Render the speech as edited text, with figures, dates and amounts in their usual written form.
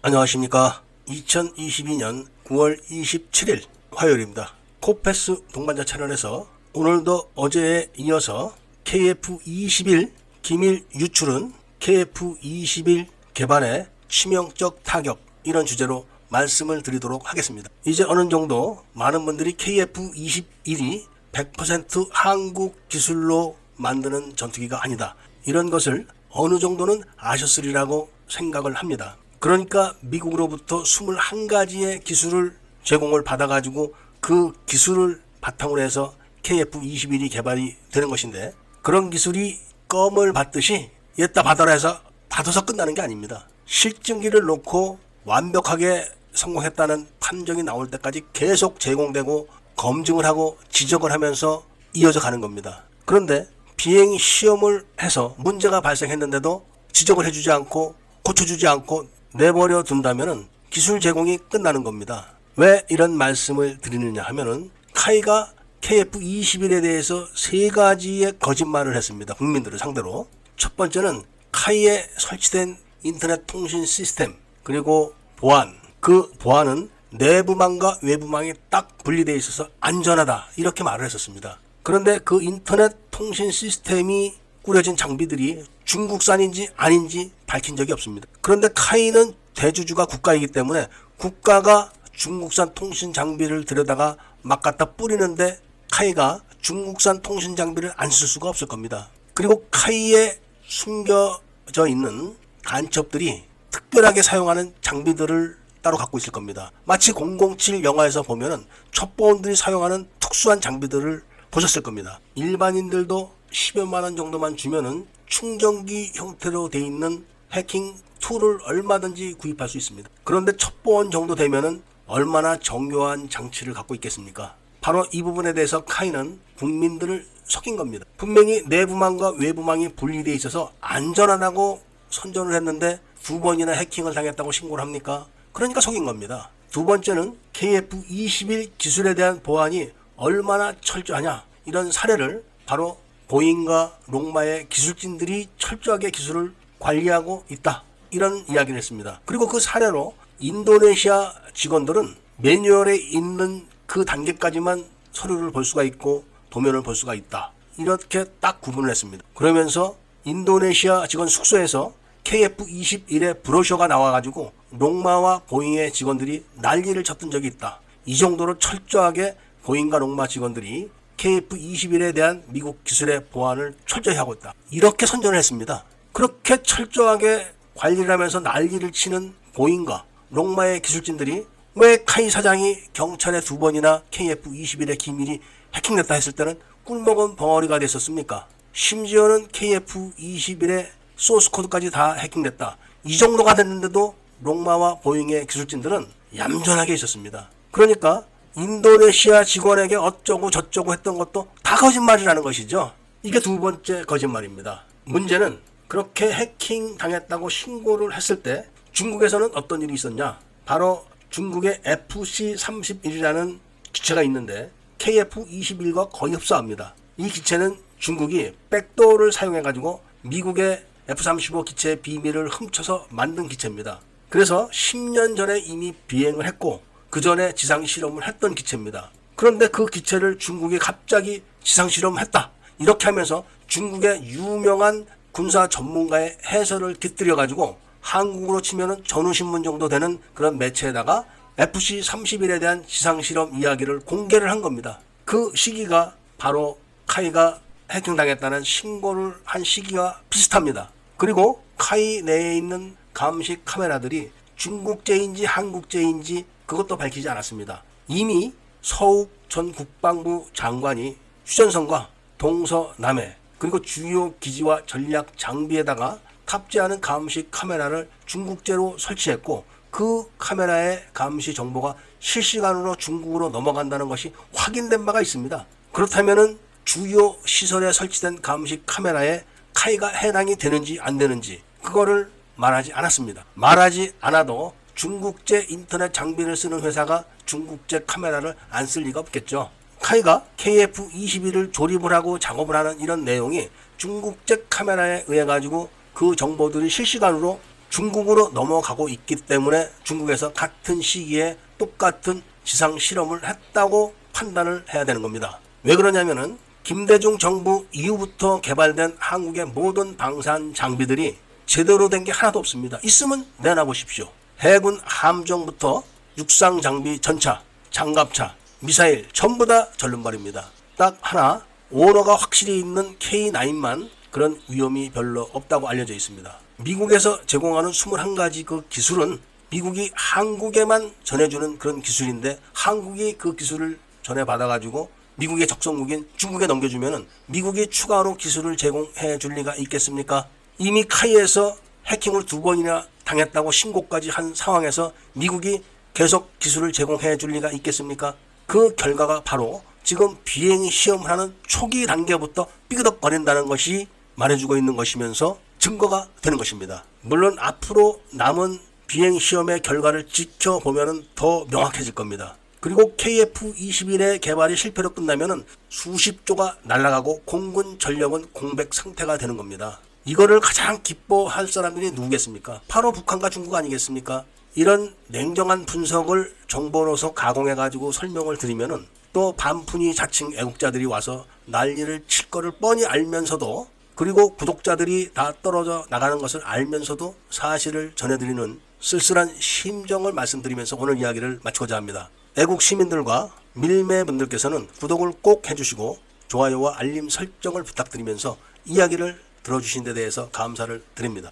안녕하십니까. 2022년 9월 27일 화요일입니다. 코패스 동반자 채널에서 오늘도 어제에 이어서 KF-21 기밀 유출은 KF-21 개발에 치명적 타격, 이런 주제로 말씀을 드리도록 하겠습니다. 이제 어느 정도 많은 분들이 KF-21이 100% 한국 기술로 만드는 전투기가 아니다, 이런 것을 어느 정도는 아셨으리라고 생각을 합니다. 그러니까 미국으로부터 21가지의 기술을 제공을 받아가지고 그 기술을 바탕으로 해서 KF-21이 개발이 되는 것인데, 그런 기술이 껌을 받듯이 얘따 받아라 해서 받아서 끝나는 게 아닙니다. 실증기를 놓고 완벽하게 성공했다는 판정이 나올 때까지 계속 제공되고 검증을 하고 지적을 하면서 이어져 가는 겁니다. 그런데 비행 시험을 해서 문제가 발생했는데도 지적을 해주지 않고 고쳐주지 않고 내버려 둔다면은 기술 제공이 끝나는 겁니다. 왜 이런 말씀을 드리느냐 하면은 카이가 KF-21에 대해서 3가지의 거짓말을 했습니다. 국민들을 상대로. 첫 번째는 카이에 설치된 인터넷 통신 시스템, 그리고 보안, 그 보안은 내부망과 외부망이 딱 분리되어 있어서 안전하다, 이렇게 말을 했었습니다. 그런데 그 인터넷 통신 시스템이 꾸려진 장비들이 중국산인지 아닌지 밝힌 적이 없습니다. 그런데 카이는 대주주가 국가이기 때문에 국가가 중국산 통신 장비를 들여다가 막 갖다 뿌리는데 카이가 중국산 통신 장비를 안 쓸 수가 없을 겁니다. 그리고 카이에 숨겨져 있는 간첩들이 특별하게 사용하는 장비들을 따로 갖고 있을 겁니다. 마치 007 영화에서 보면은 첩보원들이 사용하는 특수한 장비들을 보셨을 겁니다. 일반인들도 10여만 원 정도만 주면은 충전기 형태로 돼 있는 해킹 툴을 얼마든지 구입할 수 있습니다. 그런데 첩보원 정도 되면은 얼마나 정교한 장치를 갖고 있겠습니까? 바로 이 부분에 대해서 카이는 국민들을 속인 겁니다. 분명히 내부망과 외부망이 분리되어 있어서 안전하다고 선전을 했는데 2번이나 해킹을 당했다고 신고를 합니까? 그러니까 속인 겁니다. 두 번째는 KF-21 기술에 대한 보안이 얼마나 철저하냐, 이런 사례를 바로 보잉과 롱마의 기술진들이 철저하게 기술을 관리하고 있다, 이런 이야기를 했습니다. 그리고 그 사례로 인도네시아 직원들은 매뉴얼에 있는 그 단계까지만 서류를 볼 수가 있고 도면을 볼 수가 있다, 이렇게 딱 구분을 했습니다. 그러면서 인도네시아 직원 숙소에서 KF-21의 브로셔가 나와가지고 롱마와 보잉의 직원들이 난리를 쳤던 적이 있다. 이 정도로 철저하게 보잉과 롱마 직원들이 KF-21에 대한 미국 기술의 보안을 철저히 하고 있다, 이렇게 선전을 했습니다. 그렇게 철저하게 관리를 하면서 난리를 치는 보잉과 롱마의 기술진들이 왜 카이 사장이 경찰에 2번이나 KF-21의 기밀이 해킹됐다 했을 때는 꿀먹은 벙어리가 됐었습니까? 심지어는 KF-21의 소스코드까지 다 해킹됐다, 이 정도가 됐는데도 롱마와 보잉의 기술진들은 얌전하게 있었습니다. 그러니까 인도네시아 직원에게 어쩌고 저쩌고 했던 것도 다 거짓말이라는 것이죠. 이게 두 번째 거짓말입니다. 문제는 그렇게 해킹 당했다고 신고를 했을 때 중국에서는 어떤 일이 있었냐? 바로 중국의 FC-31이라는 기체가 있는데 KF-21과 거의 흡사합니다. 이 기체는 중국이 백도어를 사용해가지고 미국의 F-35 기체의 비밀을 훔쳐서 만든 기체입니다. 그래서 10년 전에 이미 비행을 했고 그 전에 지상실험을 했던 기체입니다. 그런데 그 기체를 중국이 갑자기 지상실험했다, 이렇게 하면서 중국의 유명한 군사 전문가의 해설을 깃들여가지고 한국으로 치면은 전후신문 정도 되는 그런 매체에다가 FC-31에 대한 지상실험 이야기를 공개를 한 겁니다. 그 시기가 바로 카이가 해킹당했다는 신고를 한 시기와 비슷합니다. 그리고 카이 내에 있는 감시 카메라들이 중국제인지 한국제인지 그것도 밝히지 않았습니다. 이미 서욱 전 국방부 장관이 휴전선과 동서남해 그리고 주요 기지와 전략 장비에다가 탑재하는 감시 카메라를 중국제로 설치했고 그 카메라의 감시 정보가 실시간으로 중국으로 넘어간다는 것이 확인된 바가 있습니다. 그렇다면은 주요 시설에 설치된 감시 카메라에 카이가 해당이 되는지 안 되는지 그거를 말하지 않았습니다. 말하지 않아도 중국제 인터넷 장비를 쓰는 회사가 중국제 카메라를 안 쓸 리가 없겠죠. 카이가 KF-21을 조립을 하고 작업을 하는 이런 내용이 중국제 카메라에 의해 가지고 그 정보들이 실시간으로 중국으로 넘어가고 있기 때문에 중국에서 같은 시기에 똑같은 지상 실험을 했다고 판단을 해야 되는 겁니다. 왜 그러냐면은 김대중 정부 이후부터 개발된 한국의 모든 방산 장비들이 제대로 된 게 하나도 없습니다. 있으면 내놔보십시오. 해군 함정부터 육상 장비 전차, 장갑차, 미사일 전부 다 절름발입니다. 딱 하나 오너가 확실히 있는 K9만 그런 위험이 별로 없다고 알려져 있습니다. 미국에서 제공하는 21가지 그 기술은 미국이 한국에만 전해주는 그런 기술인데 한국이 그 기술을 전해받아가지고 미국의 적성국인 중국에 넘겨주면은 미국이 추가로 기술을 제공해 줄 리가 있겠습니까? 이미 카이에서 해킹을 2번이나 당했다고 신고까지 한 상황에서 미국이 계속 기술을 제공해 줄 리가 있겠습니까? 그 결과가 바로 지금 비행 시험을 하는 초기 단계부터 삐그덕거린다는 것이 말해주고 있는 것이면서 증거가 되는 것입니다. 물론 앞으로 남은 비행 시험의 결과를 지켜보면 더 명확해질 겁니다. 그리고 KF-21의 개발이 실패로 끝나면 수십조가 날아가고 공군 전력은 공백 상태가 되는 겁니다. 이거를 가장 기뻐할 사람들이 누구겠습니까? 바로 북한과 중국 아니겠습니까? 이런 냉정한 분석을 정보로서 가공해가지고 설명을 드리면은 또 반푼이 자칭 애국자들이 와서 난리를 칠 거를 뻔히 알면서도 그리고 구독자들이 다 떨어져 나가는 것을 알면서도 사실을 전해드리는 쓸쓸한 심정을 말씀드리면서 오늘 이야기를 마치고자 합니다. 애국 시민들과 밀매분들께서는 구독을 꼭 해주시고 좋아요와 알림 설정을 부탁드리면서 이야기를 들어주신 데 대해서 감사를 드립니다.